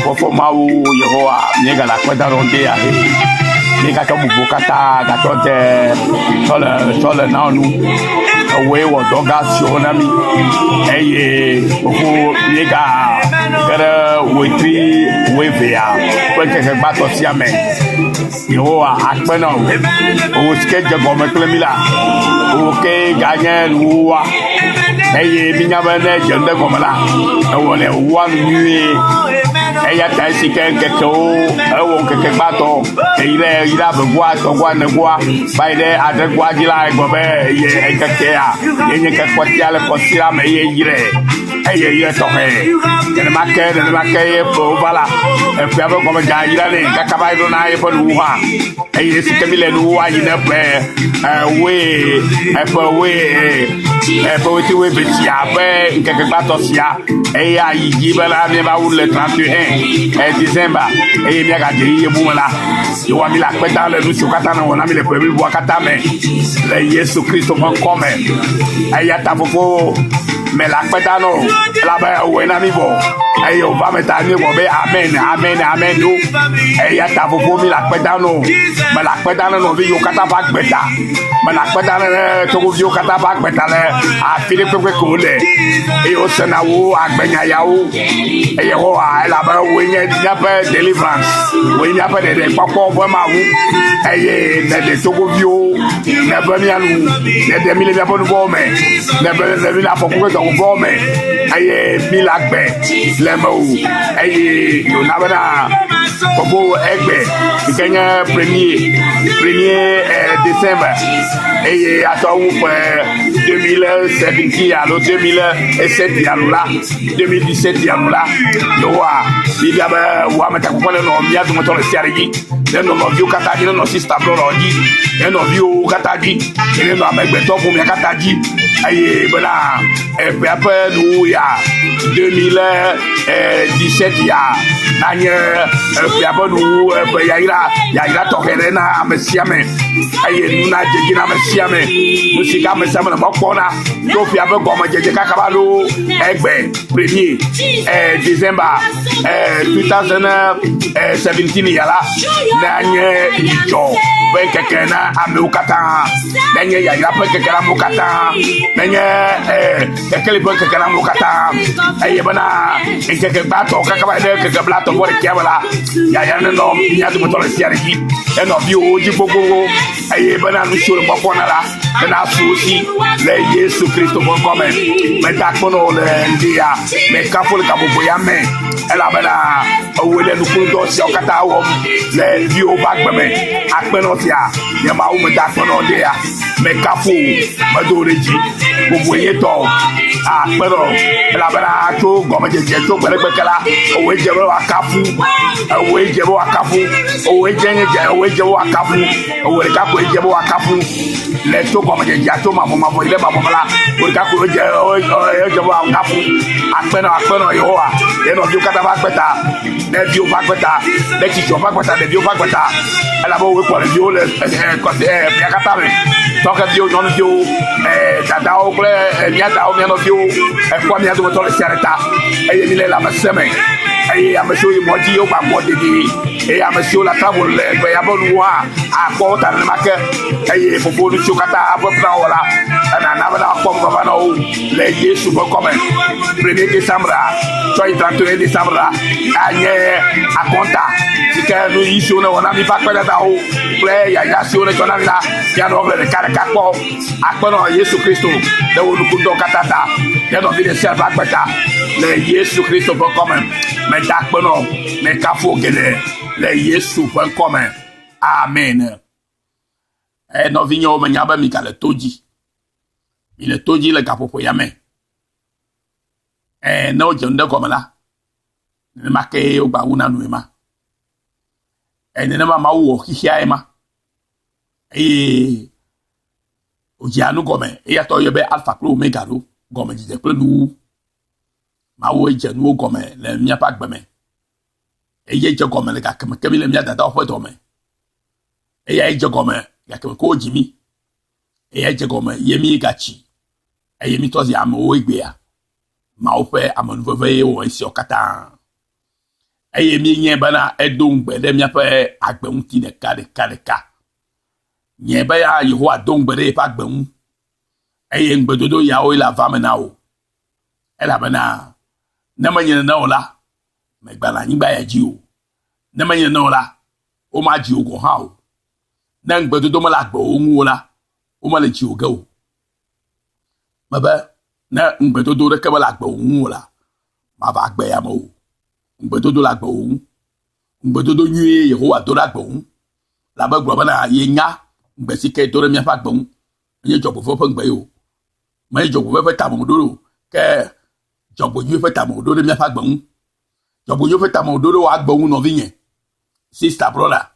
Fofo mau Yehowa nyega la kwenda ronde ya he. Nyega to bubu kata gatonte tole na onu. Owe wo doga siona mi. Eye fofo nyega gara wetri wevea. Kweke ke bato siame. Yehowa akpena o skeje gome klemila. O ke ganye luwa. Eye minya bene jende gomala. Ewole wa nuye. Eya ta si ke to ewo ke bato ira begwa to gwa ne gwa baide ade gwa jila gobe ye ke ya ye ke kwatia le kwatira me ye yire ye to he ne make ye po bala e pe abo gobe ja jila le ka ba do na ye po luha ye si ke bile luha yi ne pe we ti we betia pe ke bato sia eya yi bala me ba le 31 décembre et bien gardé boumala yo wa mi la kweta le nu kata na wona mi le pe mi bo kata me le Yesu Kristo mon come aya ta fofo me la kweta no la ba we na mi bo ayo ba me ta ni bo be amen do aya ta fofo mi la kweta no me la kweta no vi yo kata ba gbeta me la kweta le to go yo kata ba gbeta le a fili pe ko le e o se na wo agbenya ya wo e ho a la ba we nye diape deliverance we nye pa de papo bo ma wu eye de togo bio na ba mi anu de mi le bia bo bo me de mi la foko ko bo me eye mi la gbe le mo eye yo na ba na popo egbe ikenya premier décembre eye atawu 2017 alo 2007 alo la 2017 alo la yo wa bibia ba wa meta ko le no mi adu moto le siarigi le no view kataji no sister bro roji le no view kataji le no amegbe to fun mi kataji aye bala e pe ape nu ya 2017 ya anye pe ape nu pe ya ira to kere na amesiame aye nu na jeje na amesiame musika amesiame na mokona to fi ape gomo jeje kakabalo egbe premier December 2017 yala nanye ijo ben keke na amukata nanye ya pe keke na amukata nanye keke ben keke na amukata aye bana keke bato kakaba de keke blato for kebala ya no nya to to siariki e no bi oji gogo aye bana nu shuru bokona la na susi le Yesu Kristo bon come me takono le ndia me kapol kabobo ya me ela bana owele nu kundo si okata wo le bi o bagbeme apeno tia ye ma wo me takono dia me kafu madoreji gbogbo yin to apeno ela bana to gomejeje to gberegbekala owe jebo akafu owe jebo akafu owe jenje owe jebo akafu owe kapo jebo akafu le to gomejeje to mamo ile mabomala o kapo jebo akafu apeno Yehowa ye no bi kata ba gbeta le bi o ba gbeta le ti jo ba gbeta le bi o ba gbeta ela bo we ko le bi o le ko bi kata me to ka bi o no bi o dada o ple nya da o mi no bi o kwa mi ado to le siareta eye mi le la maseme eye ameso yi moji o ba mo dedi eye ameso la table le gbe ya bonu wa akpo ta le make eye popo lu chokata abo pra wala na ba ko mo ba no le Yesu bo come 1er décembre 31 décembre anye akonta tika no iso na wona mi pa pele da o ple ya si o ne jona la ya no le kare kakpo akpono Yesu Kristo de wo lu kundo katata de no bi de ser ba gbeta le Yesu Kristo bo come me da akpono me kafo gele le Yesu bo come amen no vinyo me nyaba mi kale toji ile toji le kapopo ya me no jonde komala ne make o gba una no ema ne ma wo hihia ema o janu gome ya to yobe alpha pro omega ro gome jije plenu ma wo janu gome le mia pa gbeme je gome le ka kemi le mia dada o to me je gome ya kemi ko jimi je gome yemi gachi yemi to ya mo egbe ya Mao fait amenuveve wo esi okata. Eye mi nye bana edon gbede mi ape agbeun ti de ka. Nye ba ya Yehowa don gbede pa agbeun. Eye ngbedodo ya o ila va mena o. Ela bana na manye na o la. Me gbala nyigba ya ji o. Na manye na o la. O ma ji o go ha o. Na ngbedodo ma la gbo o nwu la. O ma le ji o ga o. Maba na ngbedodo de ke ma la gbo o nwu la. Ma ba gbe ya mo. Ngbedodo la gbo o. Ngbedodo nyu Yehowa do la gbo o. La ba gbo bana ye nya ngbesi ke do re mi fa gbo o. Ye jobo fo pe ngbe yo. Ma jobo fe ta mo do ke jobo nyu fe ta mo do re mi fa gbo o. Jobo nyu fe ta mo do wa gbo o no vinye. Sister brother.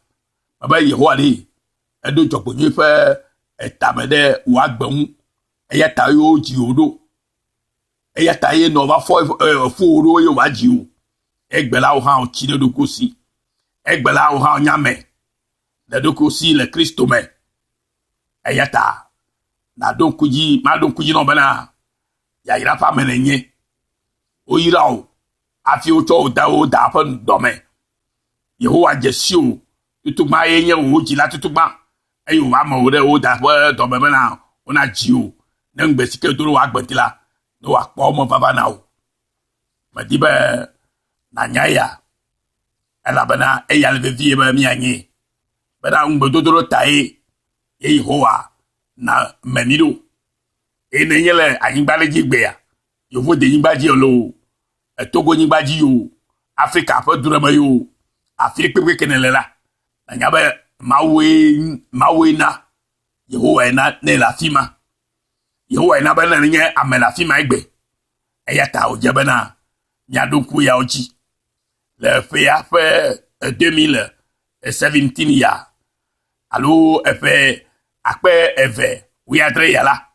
Baba Yehowa li edo jobo nyu fe etamede wa gbo o. Eya ta yo ji odo. Eya ta ye no va fo oro yo wa ji o. Egbela o ha o chi de do kosi. Egbela o ha o nyame. De do kosi le Kristo me. Eya ta na don kuji no bana. Ya ira pa menenye. O ira o. Afi o to da pa ndome. Yehowa jesio. Tutugba yenye o ji la tutugba. Eyo wa mo re o da pa ndome bana. Ona ji o. Nengbe sike duro wa gbentila. No wa po mo baba na o. Madibe na nyaya. Ela bana eya le vie ba mi anyi. Bana ngbedodo tai Yehowa na menido. Ene yele anyigbale jigbe ya. Yovo de nyigbaji lo. Togo nyigbaji yo. Afrika fa durama yo. Afrika pepe kenele la. Na nyabe mawe na. Yehowa na ne la fima. Yehowa na bana nye amela fima egbe. Eyata o jebana nyadonku ya oji. Le fe ya fe 2017 ya. Alo efe akpe eve wiadre ya la.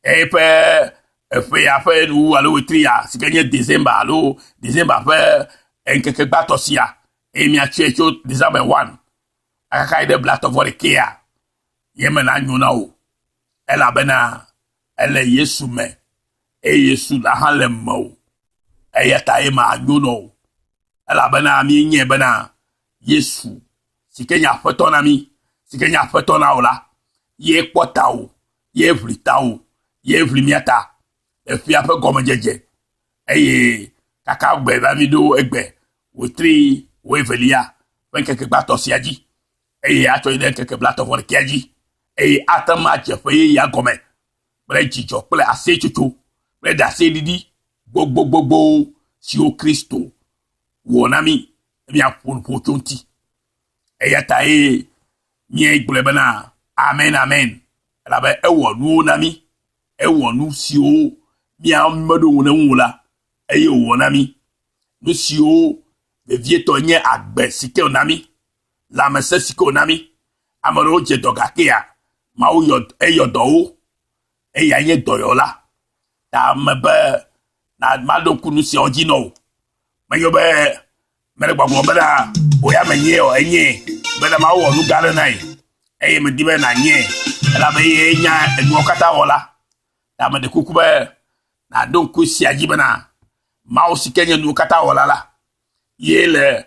Efe ya fe nu alo wetri ya. Sikenye December alo December fe enkeke batos ya. Mi a checho December 1. Akaka ide blato vore kia. Yemena nyona o. Ela bena ele Yesu me. Yesu la hanle mo. Eyata ema nyona. Ela bena mi nye bena Yesu. Sikenya fetona mi. Sikenya fetona ola. Ye kwota o. Ye vlita o. Ye vlimiata. Efi ape gome jeje. Eye kaka gbe Davido egbe. Wetri wevelia. Wenkeke bato siaji. Eye ato ide keke blato vore kiaji. Eye atama chefe ya gome. Bre chicho. Ple ase chuchu. Bre da se didi. Gbogbo. Si o Kristo. Wonami. Mi a pochonti. Eyata nye igbulebena. Amen. Elabe ewonu nami. Ewonu si o. Mi a mmedo wona. Eye wonami. No si o. Le vieto nye agbe sike onami. La mese sike onami. Amaro je dogakea. Ma o eyodo o. Eya nye doyola. Ta mebe. Na madoku nusi ojino. Mayobe. Mere gbagbo beda. Oya menye o enye. Beda ma o nu gare nai. Eye me dibe na nye. Ela be ye nya enu okata wola. Ta me de kukube. Na donku si ajibe na. Ma o sikenye nu okata wola la. Ye le.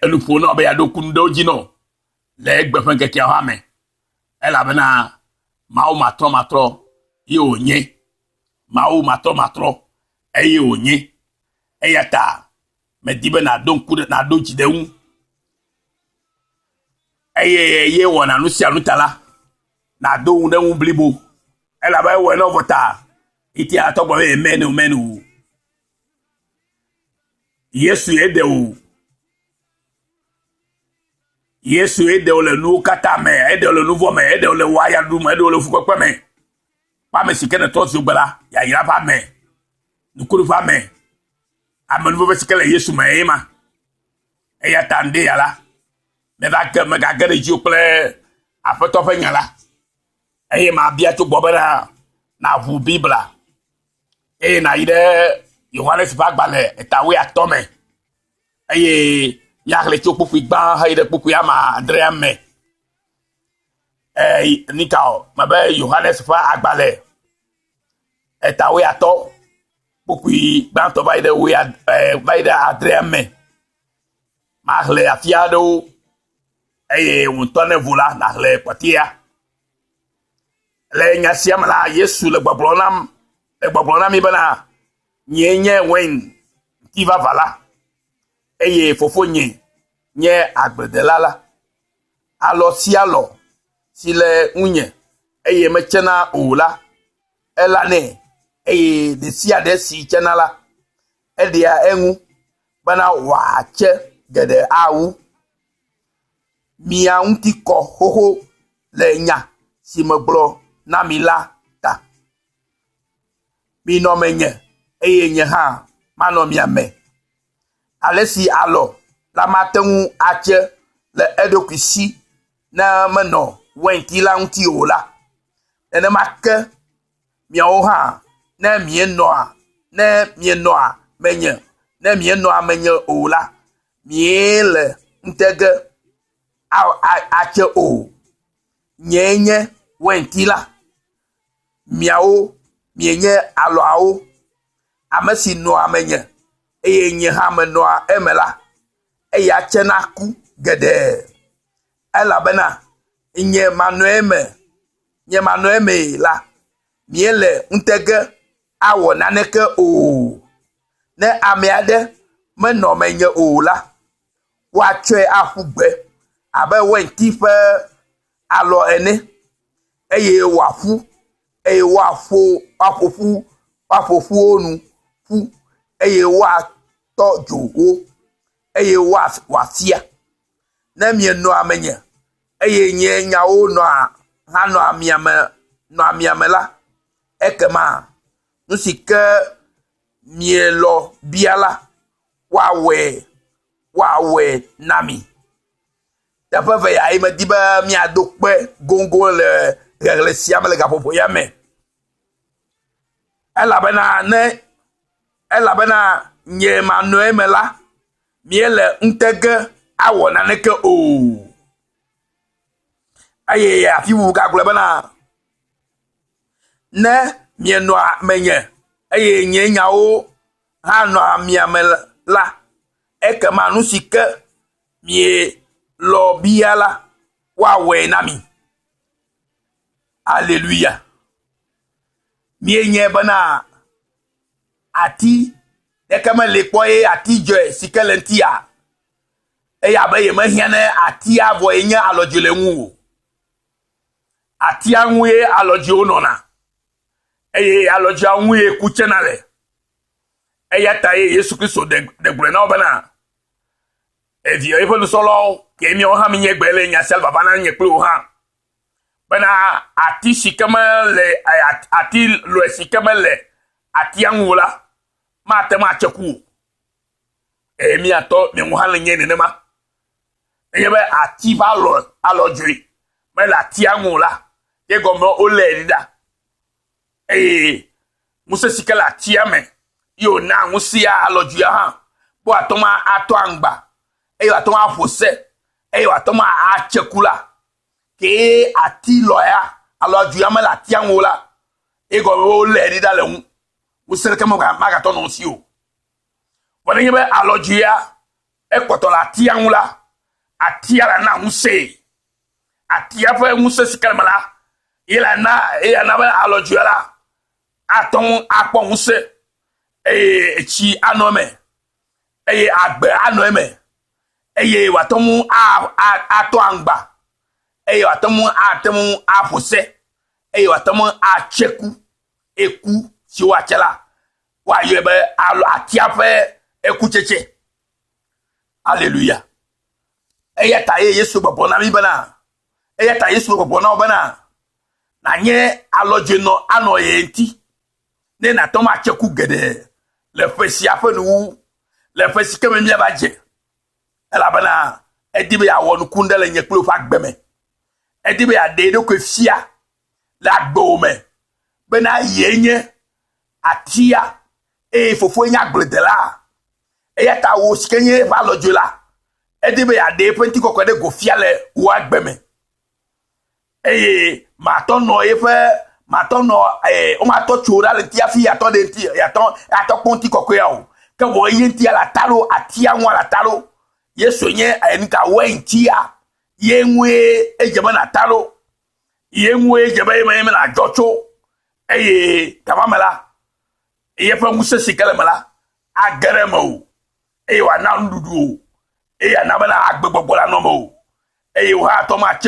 Elupo no be ya donku ndo jino. Le egbe fenke kia hame. Ela be na. Ma o matro. Ye o nye. Ma o matro. Eye o nye. Eyata. Me dibe na donku na donchi de un. Eye wona nusi anutala. Na do un de un blibo. Ela ba we no vota. Iti atogbo menu. Yesu ede o. Yesu ede o le nu kata me, ede o le nouveau me, ede o le waya du me, ede o le fukwe me. Pa me sikene tosi ugbala, ya ira pa me. Nukuru pa me. Ame nouveau sikele Yesu me ema. Eya tande ya la. Me ga gere ji okle afeto fe nyala. Eye ma bia to gbobera na vu Bibla. Eye na ide Yohanes va gbale etawe atome. Eye yakle ti opoku igba ha ide poku ya ma Andrea me. Nikao ma be Yohanes va agbale etawe ato. Pokui banto vai de we vai de adreme. Mahle afiado un tonne vola na le patia. Le nyasiam la Yesu le gbablonam ibana nyenye wen qui va vala. Eye fofo nye agbedelala. Alors si le unye eye mechena ola elane eye de sia de si chenala edia engu bana wache gede awu mia unti ko hoho le nya si meglo na mila ta mi no menye eye nye ha mano miame alesi alo la matengu ache le edokwisi na meno wenti la unti ola ene make miawo ha na mienoa menye na mienoa menye ola miele ntege ache o nyenye wenti la miawo mienye alo awo amesi no amenye eye nye ha menoa emela eye ache na ku gede ela bena nye manueme la miele ntege awo naneke o ne amiade meno menye o la wa twe afugbe abe wenti fe alo ene eye wafu eye afofu onu fu eye wa tojo o eye wasia na mieno amenye eye nye nyawo no ha no amiame la ekema nusike mielo biala wawe nami tapave ya ima diba mi adokpe gongo le siam le gapopo yame elabena nye manueme la miele ntege awo naneke o aye ya fiwu gagule bana ne mieno menye aye nye nyawo ha no amiame la ekema nusike mie lo biala wawe nami Alléluia mie nye bana ati ekema lekpoye ati joy sikelentia eya ba ye mahiane ati avo enye alojele nwu ati anwe aloji onona eye aloji anwe kuchenale eya taye Yesu Kristo de gure na obana evio ifo no solo ke mi o ha mi nyegbele nya sel baba na nyekpe o ha bana ati shikamele ati lo shikamele ati anwula ma tema cheku mi ato mi muhale nye ne ma eyebe ati ba lo alojui me la ti anwula ke gomo ole dida musa sikala ti ame yo na musia alojui ha bo atoma ato angba eyo atoma afose eyo atoma achekula ke ati loya alojui ame la ti anwula e gomo ole dida le musa ke mo ga to no si o wọ́n yẹ bẹ́ alọ́jìyà ẹ̀kọ́tọ̀lá àti àwùlá àti àrà náà ń ṣe àti àfẹ́ ń ṣe sìkàlùmọ́lá ìlànà bẹ́ alọ́jìyà la àtọ́n àpọ̀ ń ṣe ẹ̀ẹ́dì ànọ́mẹ̀ ẹ̀yẹ àgbẹ̀ ànọ́mẹ̀ ẹ̀yẹ wàtọ́mú àtọ́ àǹgbà ẹ̀yẹ wàtọ́mú àtẹ́mú àfọ̀sẹ́ ẹ̀yẹ wàtọ́mú àtsẹ́kù ẹ̀kú síwátsẹ́lá wà yẹ bẹ́ alọ́ àti àfẹ́ ekucheche Alléluia eyata Yesu gbogbo mi bana eyata Yesu gbogbo na obana na nye aloje no ano yenti ne na to ma cheku gede le fesi afenu le fesi keme mi abaje ela bana edibe ya wonu kundele nye klo fa gbeme edibe ya de do kwefia la gbome bana yenye atia fofo nya gbledela eyata wo sikenye va lojula edibe ya de penti kokode go fiale wa gbeme ma to no efe matono o mato chura le tia fi ato de tia ato konti kokoya o ke wo yenti ala talo atia won ala talo yesu nye enka wentia yenwe ejeba na talo yenwe ejeba yema na jocho tamamela fa musa sikala mala agaremo wa na ndudu na bana agbegbola no mo wa to ma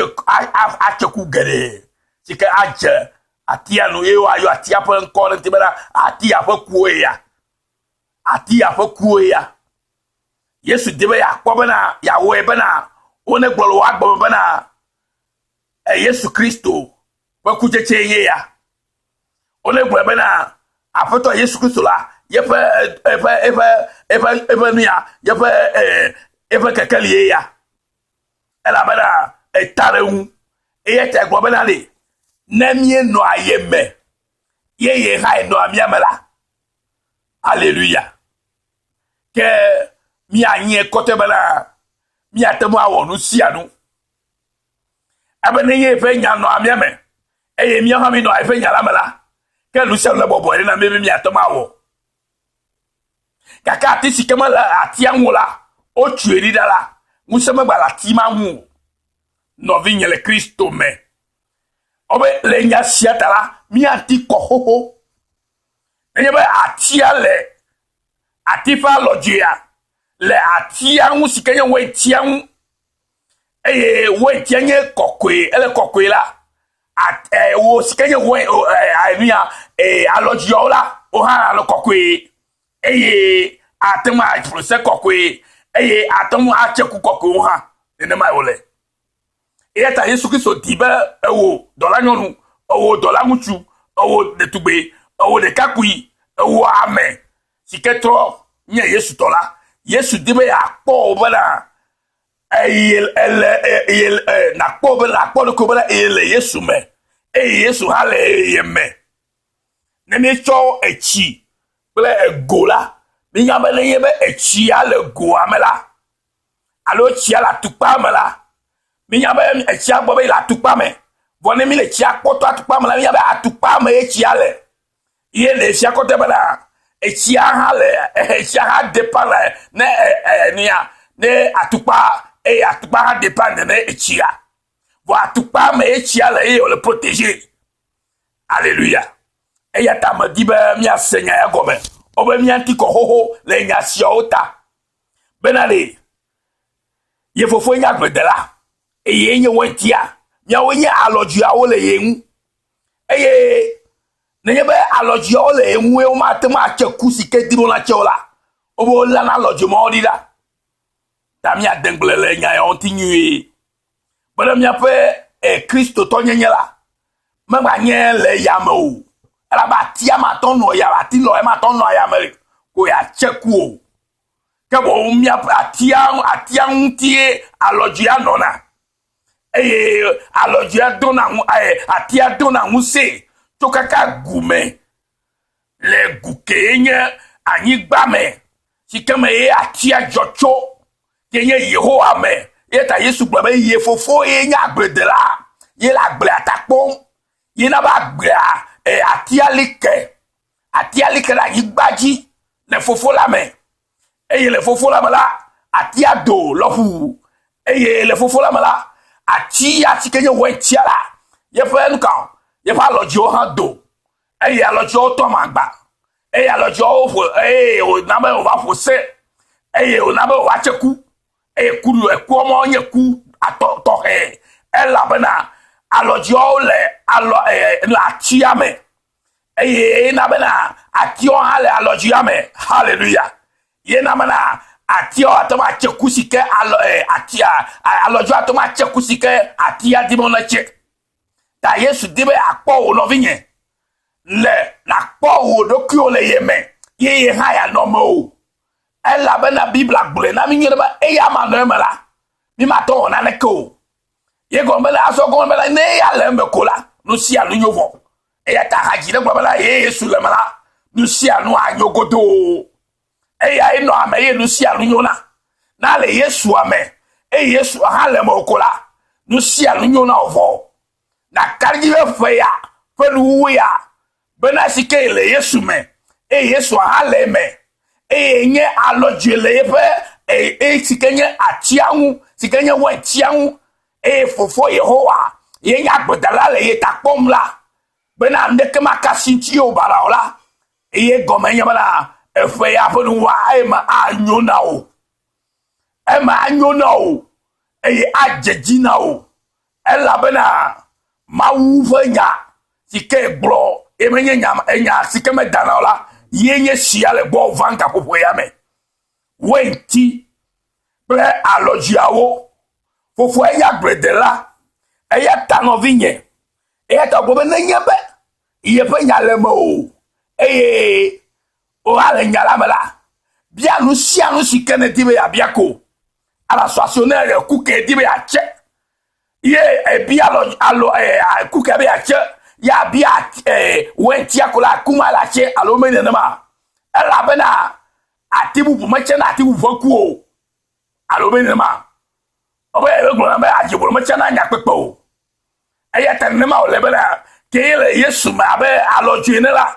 acheku gere sika aje atia no wa yo atia pa nko nti bana atia fa kuo ya yesu debe ya kwa bana ya we bana one gbolo wa gbo bana yesu kristo fa kucheche ye ya one gbolo bana afoto yesu kristo la yefa nuya yefa kekeli ya ela bana etarewu eyete gbolo bana le nemie no ayeme ye ha no amiamela Alléluia. Que mi anye kote bala mi atemo awonu sianu. Abene ye fe nya no amiame. Eye mi ha mi no fe nya la mala. Que lu se le bobo na me mi atemo awo. Kaka ati sikema la atianwo la o tueri dala. Musema bala tima hu. No vigne le Christo me. Obe le nya siatala mi anti kohoho. Enyebe atia le atifa logia le atia hu sikenya we tia hu we tianye kokwe ele kokwe la wo sikenya we aria alogia la o ha lo kokwe atema process kokwe atemu acheku kokwe ha ene ma ole ta Yesu Kristo diba ewo dola nyonu owo dola muchu owo detugbe owo de kakui owo amen siketro nye Yesu tola Yesu dibe ya kpo bana na kpo bana kpo ko bana Yesu me Yesu hale yeme ne mi cho echi ple egola mi nya bele yebe echi ale go amela alo chi ala tupa amela mi nya be echi agbo be la tupa me vone mi le chi akpoto atupa amela mi nya be atupa me echi ale ye le chi akote bana echi ha depend ne atupa ha depend ne echi a vo atupa me echi ala e le protéger alléluia e ya ta madibe mi asenya ya gobe obe mi anti ko hoho le nya siota benale ye fofo nya gbedela e ye nye wentia mi awenye aloju awo le yen eye Nenyebe aloji ole enwe o matema acheku sike diro na cheola obo la na aloji mo dida tami adenglele nya yo tinyu bele mi ape Kristo to nyenyela mama nye le yamo ala ba tia ma tono ya ba ti lo e ma tono ya me ko ya cheku o ke bo mi ape atia ntie aloji anona aloji adona atia dona muse tokaka gume le gukenye anyigba me sikeme atia jocho kenye Yehowa me ta Yesu gba ye fofo nya agbedela ye la gbe atakpon ye na ba gbe atia like la yigbaji le fofo la me le fofo la mala atia do lofu le fofo la mala atia sikenye wentia la ye fa nkan ye pa lojo han do alojo to magba alojo o na ba o va fose o na ba o wa cheku kuru eku omo nye ku ato he la bana alojo le la tiame na bana atio hale alojo ame hallelujah ye na bana atio atoma cheku sike alojo atoma cheku sike atia dimona che ta Yesu dibe akpo wo no vinye le na akpo wo dokio le yeme ye ha ya no mo ela bena bibla gbule na mi nyere ba ya ma no mala mi ma to na ne ko ye go mala aso go mala ne ya le me kola no si anu nyovo ya ta haji le gbala ye Yesu le mala no si anu anyogodo ya ino ame ye no si anu nyona na le Yesu ame Yesu ha le mo kola no si anu nyona ovo na karji fe ya fenuya bena sike le Yesu me Yesu hale me nye aloji le yepe sike nye atianwu sike nye we tianwu fofo Yehowa ye nya gbedala le ye takpom la bena ndeke makasinti o bara ola ye gome nya bana efe ya fenuwa ma anyona o ema anyona o ajejina o ela bena mawu fenya sike glo emenye nya sike me dana ola yenye sia le bo vanga popo ya me wenti ple alojiawo fofo eya bredela eya tano vinye eya to bo na nyebe ye penya le mo o ale nyala mala bia nu sia nu sike ne dibe ya biako ala soationnaire kuke dibe ya che ye bia alo kuke be ya che ya bia wenti akola kuma la che alo mene ma ela bena atibu bumeche na atibu vokuo alo mene ma obe e gbo na be ajibu meche na nya pepo eya tanema o le bena ke le Yesu ma be alo jine la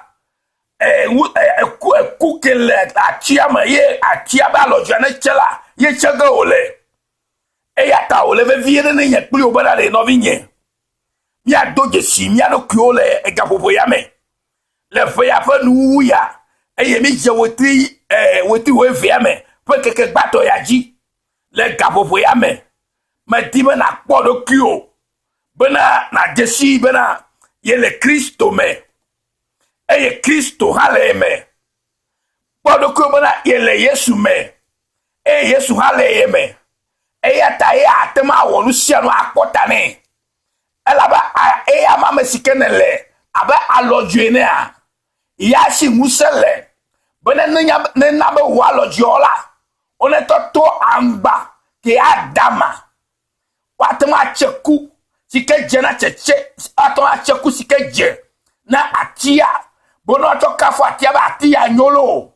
kuke le atia ma ye atia ba alo jine chela ye chega ole eya ta ole ve viene ne nya pli obada le no vinye ya doje si mi ano kuole egabobo ya me le fe ya fa nu ya eye mi je woti we fe ya me pe keke gbato ya ji le gabobo ya me di be na podo kuo bena na jesi bena ye le Kristo me eye Kristo hale me podo kuo bena ye le Yesu me Yesu hale me eya ta ya atema wonu sia no akota ne elaba mama sikenele aba alojuene a ya shi musele bene ne na be wa lojiola one to amba ke adama watema cheku sike je na cheche atoma cheku sike je na atia bono to kafo atia ba atia nyolo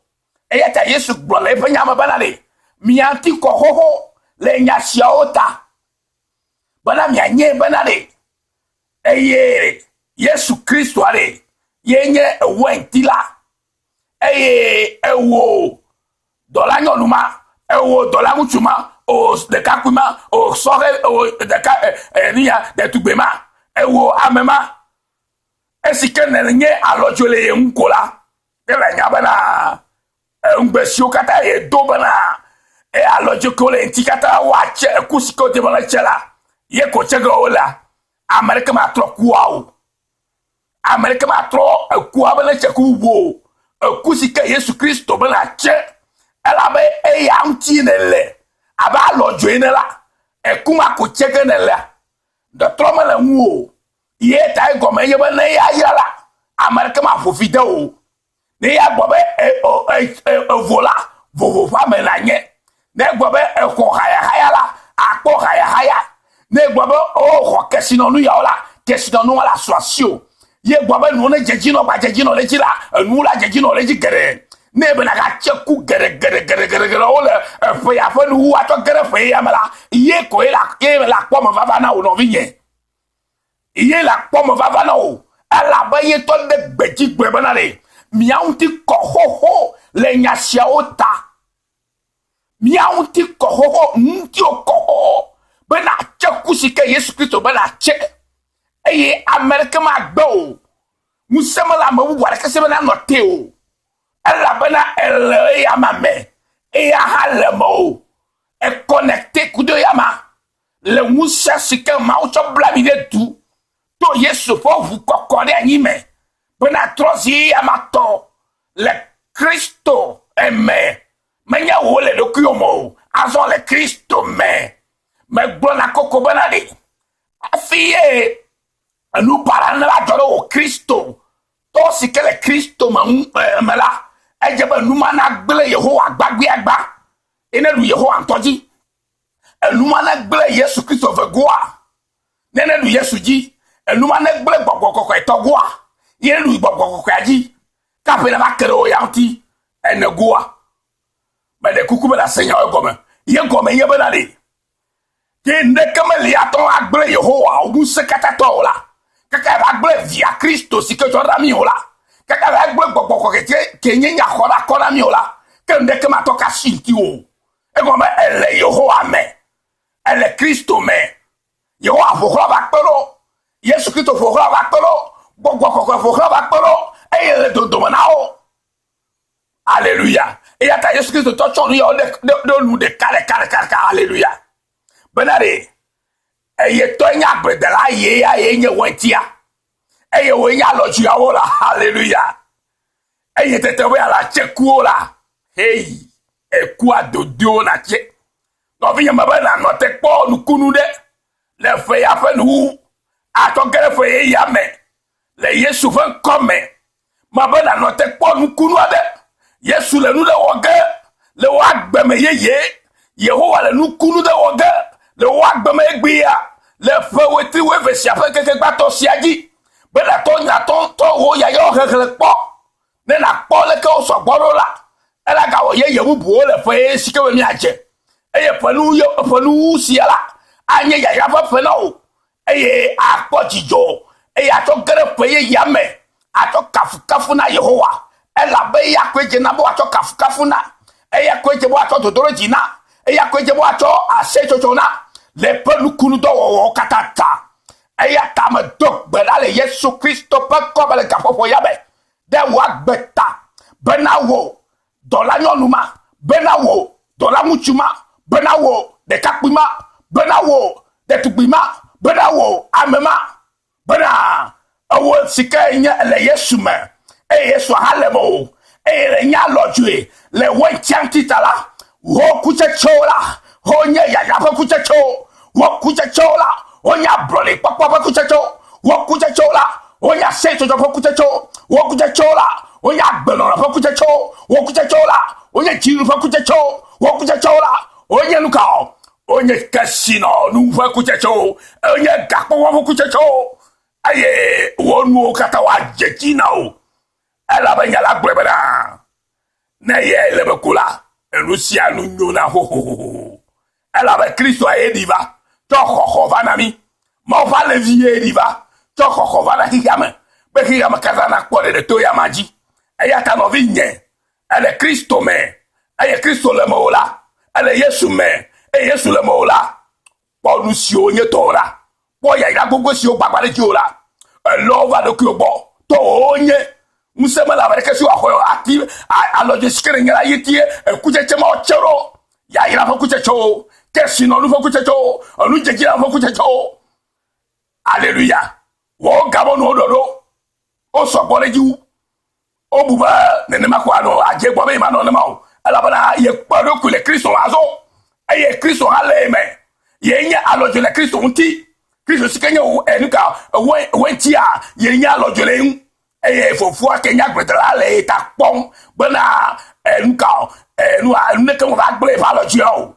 eyata Yesu gbole penya mabanale mianti ko hoho le nya siaota bana mianye banale Yesu Kristo ale yenye wentila ewo dola nyonuma ewo dola muchuma o de kakuma o sore o de ka niya de tugbema ewo amema esike nenye alojole nkola ela nyabana ngbesio kata ye dobana alojole ntikata wache kusiko de bana chela ye ko chega ola America ma tro kuao America ma tro kuao bana cheku wo kusika Yesu Kristo bana che ela be yanti nele aba lojo inela kuma ko chege nele de tro mala wo ye tai go me ye bana ya yala America ma fo video ne ya gbo be vola vovo fa me na nye ne gbo be ko haya la akpo haya ne gbobo o kesino nu ya ola kesino nu ala soasio ye gbobo nu ne jejino ba jejino le jila nu la jejino le jigere ne be na ga cheku gere ola fe ya fe nu wa to gere fe ya mala ye ko la po mo vava na o no vinye ye la po mo vava na o ala ba ye to de gbeji gbe bana le miaunti ko ho le nya siaota miaunti ko ho nti o ko bena chekusike Yesu Kristo bena che America ma gbo musema la mabu wala kase bena noteo ela bena ele ya mame ya halemo connecté kudo ya ma le musa sike ma o cho blamide tu to Yesu fo vous kokore anime bena trozi ya mato le Kristo eme menya wole dokuyomo azon le Kristo me gbona koko banade afiye anu parana la joro o Kristo to sikele Kristo mala ejeba nu mana gbele Yehowa gbagbe agba enelu Yehowa ntoji enu mana gbele Yesu Kristo vegoa nenelu Yesu ji enu mana gbele gbogbo etogoa yenu gbogbo aji kapela makere o yanti enegoa me de kuku bela senya ogome ye gome ye banade ke nde kameli aton agble Yehowa ogun sekata to la kaka va gble via Kristo si ke joda mi ola kaka va gble gbogbo ke nye nya khola kola mi ola ke ndeke ma to ka shinti o e go me ele Yehowa me ele Kristo me Yehowa fokro va pelo Yesu Kristo fokro va pelo gbogbo fokro va pelo e ele dodo na o alléluia et ata Yesu Kristo to chori o de lu de kale alléluia benare eye to nya gbedela ye ya ye nye wentia eye wo nya loju ya wo la hallelujah eye tete we ala cheku la hey eku adodo na che no vi nyama ba na no te po nukunu de le fe ya fe nu atogere fe ye ya me le Yesu fe come ma ba na no te po nukunu de Yesu le nu de woge le wa gbeme ye Yehowa le nukunu de woge le wa gbeme egbia le fe weti we ve sia fe keke gba to siaji be la to nya to wo ya yo kekele po ne na po le ke o so gboro la e la ga wo ye bubu le fe sike we mi aje e ye pelu sia la anye ya fe no e ye apojijo e ya to gere fe ye ya me ato kafu na Yehowa e la be ya kweje na bo ato kafu na e ya kweje bo ato dodoro jina e ya kweje bo ato ase chocho na le pelu kunu do wo katata eya tame dok bela le Yesu Kristo pe ko bele gafofo yabe de wa gbeta bena wo do la nyonuma bena wo do la muchuma bena wo de kakpima bena wo de tubima bena wo amema bena awo sika nya le Yesu me e Yesu halemo e le nya lojue le wenchian titala wo kuche chola ho nya ya pa kuche cho wo kuche chola onya brole papa kuchacho wo kuchacho la onya seto jo kuchacho wo kuchacho la onya gbelo la kuchacho wo kuchacho la onya jiru kuchacho wo kuchacho la onya lukao onya kasino nu kuchacho onya gapo wo kuchacho aye wonu kata wa jejina o ela banya la gbebera na ye le bekula elusia nu nyona ho ela be Kristo aye diva to vanami ma va le vie diva to vana higame be higame kazana kpore de to yamaji eya ta no vinye ele Kristo me eye Kristo le mola ele Yesu me e Yesu le mola po nu si onye tora po ya ira gogo si o gbagbare ji ola elo va do ki obo to onye musema la bareke si wa ho ati aloje skere ngara yitie kucheche ma ochero ya ira fa kuchecho kesi no lu fa kuchecho onu jejira fa kuchecho alléluia wo gabo no dodo o so bore ji o buba nene makwa no aje gbo be ma no ma o ala bana ye paro ku le Kristo azo aye Kristo ale me ye nya alojo le Kristo unti Kristo sikenya o enuka wentia ye nya alojo le aye fofu akenya gbedra le ta pon bana enuka enu ne kan va gbe fa alojo o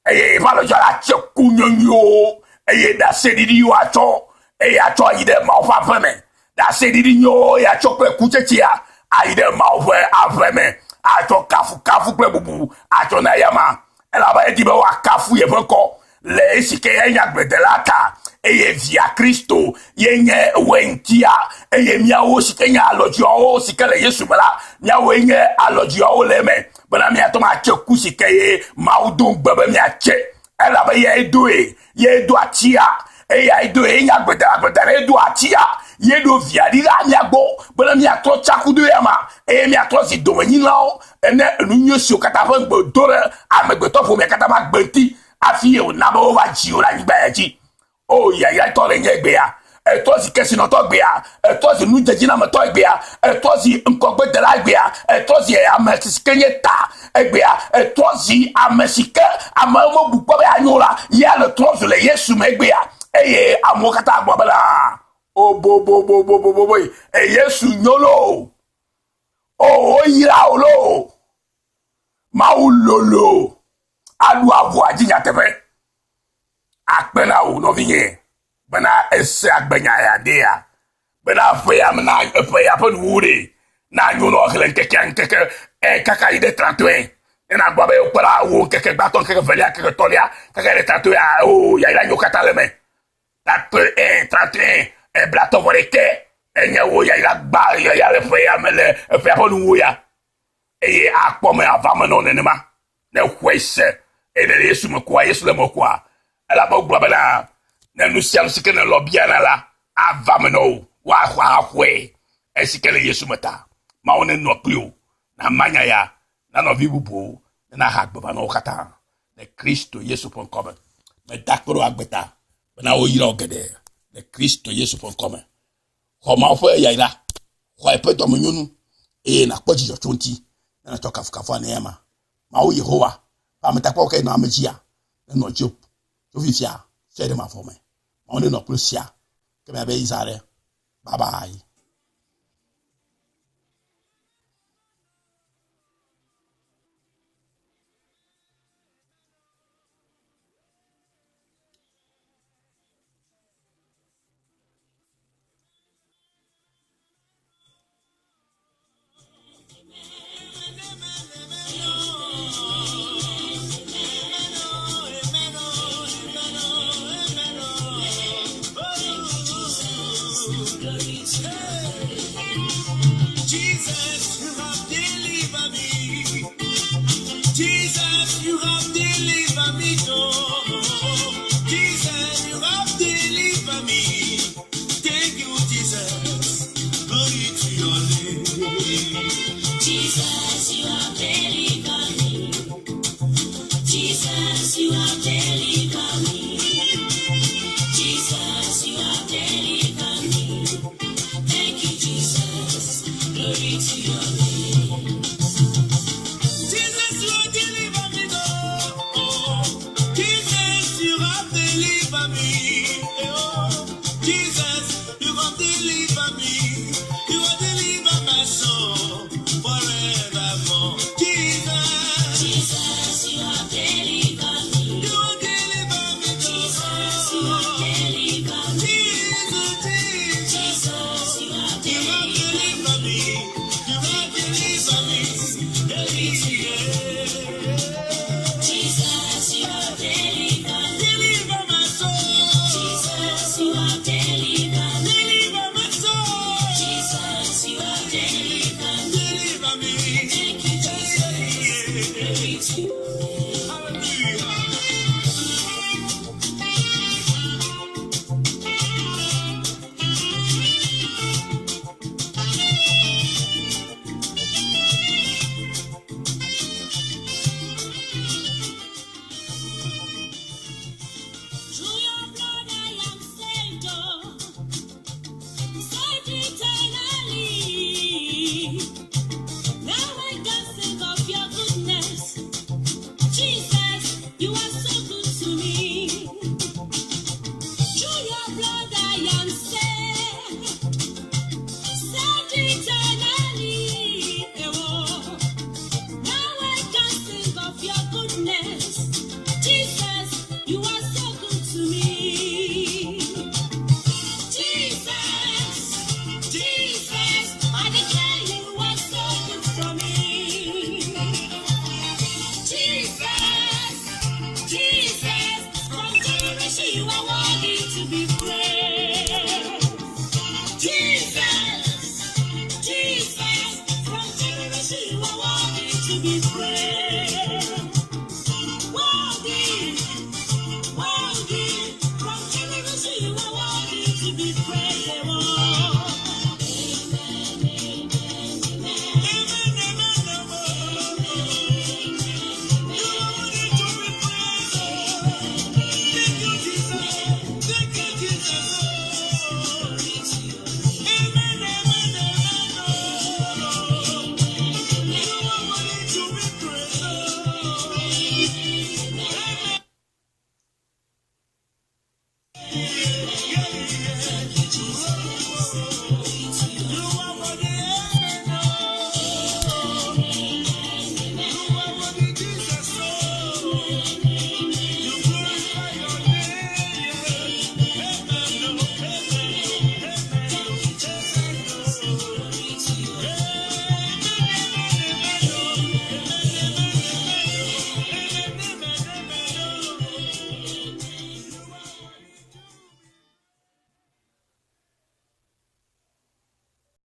aye fa alojo la chekunyonyo aye da sedidi yo acho e ya cho ide ma ofa feme da se didi nyo ya cho pe kuchechi ya aide ma ofa afeme a cho kafu pe bubu a cho na yama e la ba e di be wa kafu ye feko le sike enya gbedelata e ye via Kristo ye nye wentia e ye miawo sike nya alojo o sike le Yesu mala miawo nye alojo o le me bana mi atoma cheku sike ye maudun gbebe mi ache e la ba ye do atia e ya ido e nya gbeda e do atia ye do via di la mi agbo bana mi atro chakudo ya ma e mi atro si do yin lao ene nunyo si o kata fa gbo dore amegbeto fo mi kata ma gbenti afi e o na bo va ji o la ni gba ji o ya to le nye gbe ya e to si kesi no to gbe ya e to si nu jeji na mo to gbe ya e to si nko gbe de la gbe ya e to si amesi kenye ta gbe ya e to si amesi ke amamo bu po be anyola ya le to so le Yesu me gbe ya eye amokata agbabala o bo e Yesu nyolo o yira olo ma ulolo adu avo ajinya tefe akpena o no vinye bana ese agbenya ya dia bana fe amna fe ya pon wure na nyolo hele keke e kaka ide 31 ena gbabe o para wo keke baton keke velia keke tolia keke de 31 o ya ila nyokata le me 31 e blato volete enye wo ya ila gba ya le fe ya mele fe ho nu wo ya e akpo me avame no ne ma ne hwese e le Yesu me kwa Yesu le mo kwa ela ba gba bana na nu siam sike ne lobia na la avame no wa kwa hwe e sike le Yesu meta ma one no klio na manya ya na no vibubu na ha gba na okata ne Kristo Yesu.com me dakoro agbeta na o yira ogede ne Kristo Yesu.com ho ma fo ya ira ho e peto mnyunu e na kpoji jo chonti na to kafukafu na ema ma o Yehova ba metakwa ke na amejia na no job to fifia se de ma fo me ma o ne no prosia ke me be izare bye bye. Jesus, you have delivered me. Jesus, you have delivered me. Oh, Jesus, you have delivered me. Thank you, Jesus. Glory to your name. Jesus, you have delivered me. Jesus, you have delivered me.